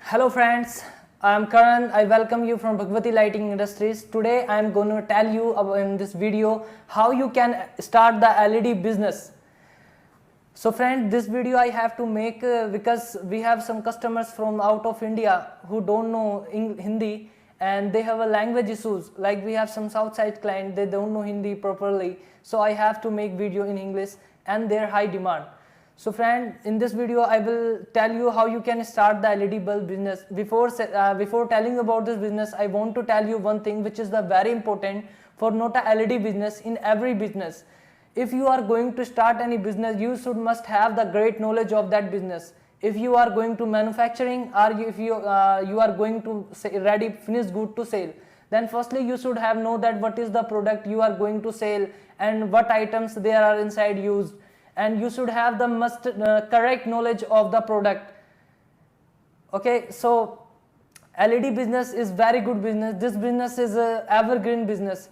Hello friends, I am Karan. I welcome you from Bhagwati Lighting Industries. Today I am going to tell you in this video how you can start the LED business. So friend, this video I have to make because we have some customers from out of India who don't know Hindi and they have a language issues. Like we have some south side client, they don't know Hindi properly. So I have to make video in English and their high demand. So friend, in this video I will tell you how you can start the LED bulb business. Before telling about this business, I want to tell you one thing which is the very important for not a LED business in every business. If you are going to start any business, you must have the great knowledge of that business. If you are going to manufacturing or if you are going to ready finished good to sell, then firstly you should have know that what is the product you are going to sell and what items there are inside used, and you should have the correct knowledge of the product. Okay, so LED business is very good business. This business is a evergreen business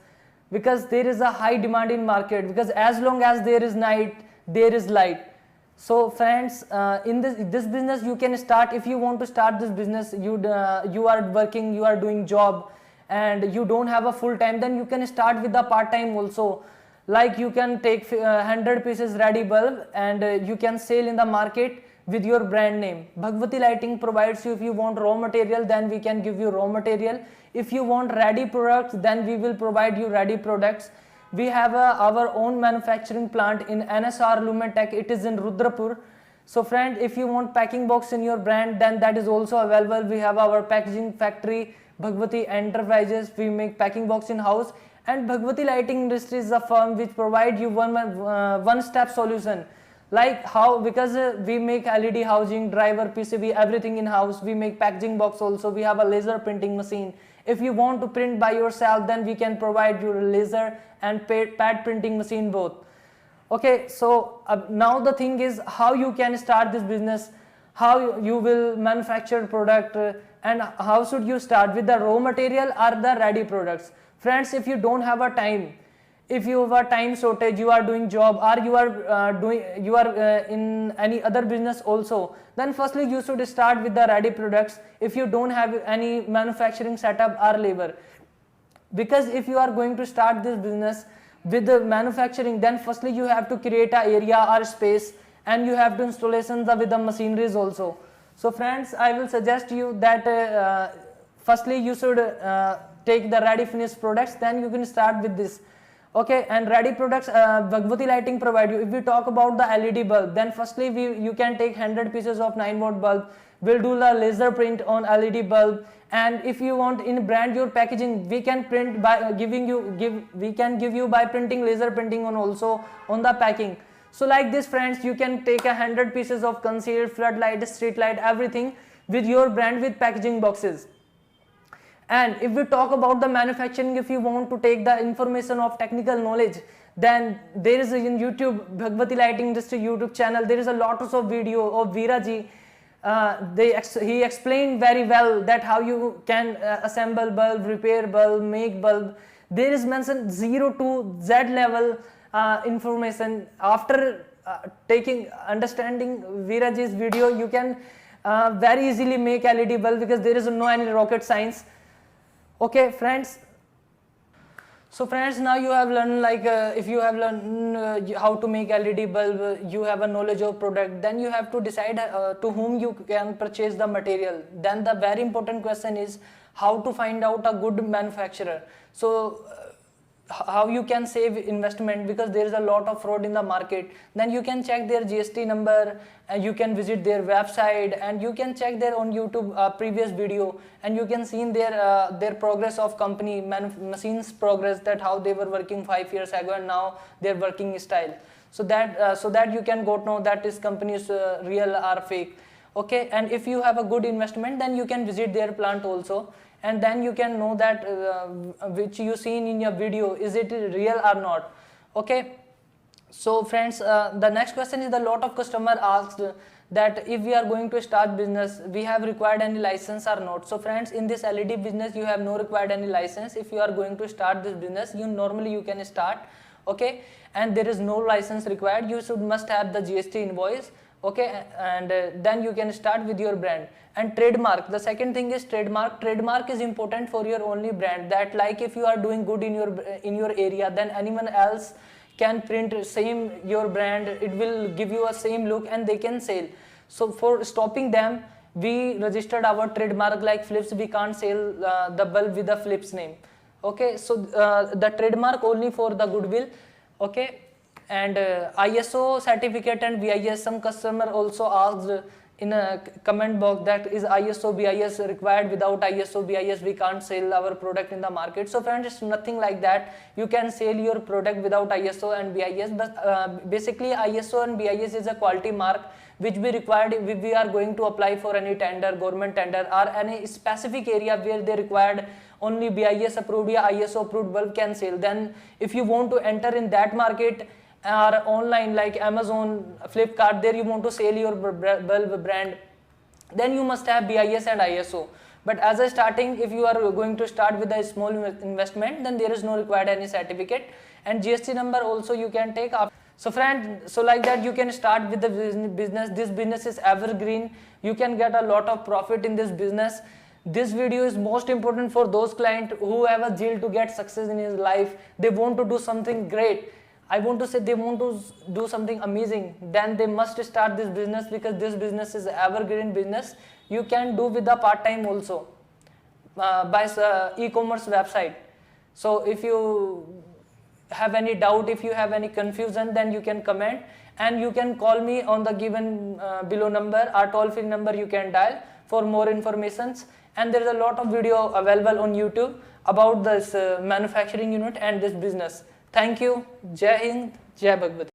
because there is a high demand in market, because as long as there is night there is light. So friends, in this business you can start. If you want to start this business, you are working, you are doing job and you don't have a full time, then you can start with the part time also. Like you can take 100 pieces ready bulb and you can sell in the market with your brand name. Bhagwati Lighting provides you. If you want raw material, then we can give you raw material. If you want ready products, then we will provide you ready products. We have our own manufacturing plant in NSR Lumentech. It is in Rudrapur. So friend, if you want packing box in your brand, then that is also available. We have our packaging factory, Bhagwati Enterprises. We make packing box in house. And Bhagwati Lighting Industries is a firm which provide you one-step solution. Like how, because we make LED housing, driver, PCB, everything in house. We make packaging box also. We have a laser printing machine. If you want to print by yourself, then we can provide you laser and pad printing machine both. Okay, so now the thing is how you can start this business, how you will manufacture product, and how should you start with the raw material or the ready products. Friends, if you don't have a time, if you have a time shortage, you are doing job or you are in any other business also, then firstly you should start with the ready products if you don't have any manufacturing setup or labor. Because if you are going to start this business with the manufacturing, then firstly you have to create an area or space and you have to installations with the machineries also. So friends, I will suggest you that firstly you should take the ready finished products, then you can start with this. Okay, and ready products Bhagwati Lighting provide you. If we talk about the LED bulb, then firstly you can take 100 pieces of 9-watt bulb. We'll do the laser print on LED bulb, and if you want in brand your packaging, we can print by we can give you by printing, laser printing on also on the packing. So like this friends, you can take 100 pieces of concealed, floodlight, street light, everything with your brand with packaging boxes. And if we talk about the manufacturing, if you want to take the information of technical knowledge, then there is in YouTube, Bhagwati Lighting Industry YouTube channel, there is a lot of video of Veeraji. He explained very well that how you can assemble bulb, repair bulb, make bulb. There is mentioned 0 to Z level information. After understanding Veeraji's video, you can very easily make LED bulb because there is no any rocket science. Okay friends, so friends, now you have learned, like if you have learned how to make LED bulb, you have a knowledge of product, then you have to decide to whom you can purchase the material. Then the very important question is how to find out a good manufacturer. So how you can save investment, because there is a lot of fraud in the market. Then you can check their GST number and you can visit their website and you can check their on YouTube previous video, and you can see their progress of company machines progress, that how they were working 5 years ago and now their working style. So that you can go to know that this company is real or fake. Okay, and if you have a good investment, then you can visit their plant also, and then you can know that which you seen in your video, is it real or not. Okay, so friends, the next question is, the lot of customer asked that if we are going to start business, we have required any license or not. So friends, in this LED business you have no required any license. If you are going to start this business, you can start. Okay, and there is no license required. You must have the GST invoice. Okay, and then you can start with your brand. And trademark, the second thing is trademark is important for your only brand, that like if you are doing good in your area, then anyone else can print same your brand, it will give you a same look and they can sell. So for stopping them, we registered our trademark like Philips. We can't sell the bulb with the Philips name. Okay, so the trademark only for the goodwill. Okay, and ISO certificate and BIS, some customer also asked in a comment box that is ISO BIS required, without ISO BIS we can't sell our product in the market. So friends, it's nothing like that. You can sell your product without ISO and BIS, but basically ISO and BIS is a quality mark which we required if we are going to apply for any tender, government tender, or any specific area where they required only BIS approved or ISO approved bulb can sell. Then if you want to enter in that market, or online like Amazon, Flipkart, there you want to sell your bulb brand, then you must have BIS and ISO. But as a starting, if you are going to start with a small investment, then there is no required any certificate, and GST number also you can take up. So friend, so like that you can start with the business. This business is evergreen. You can get a lot of profit in this business. This video is most important for those clients who have a zeal to get success in his life. They want to do something great. I want to say they want to do something amazing. Then they must start this business, because this business is evergreen business. You can do with the part-time also by e-commerce website. So if you have any doubt, if you have any confusion, then you can comment, and you can call me on the given below number, or toll-free number you can dial for more informations. And there is a lot of video available on YouTube about this manufacturing unit and this business. Thank you. Jai Hind, Jai Bhagwati.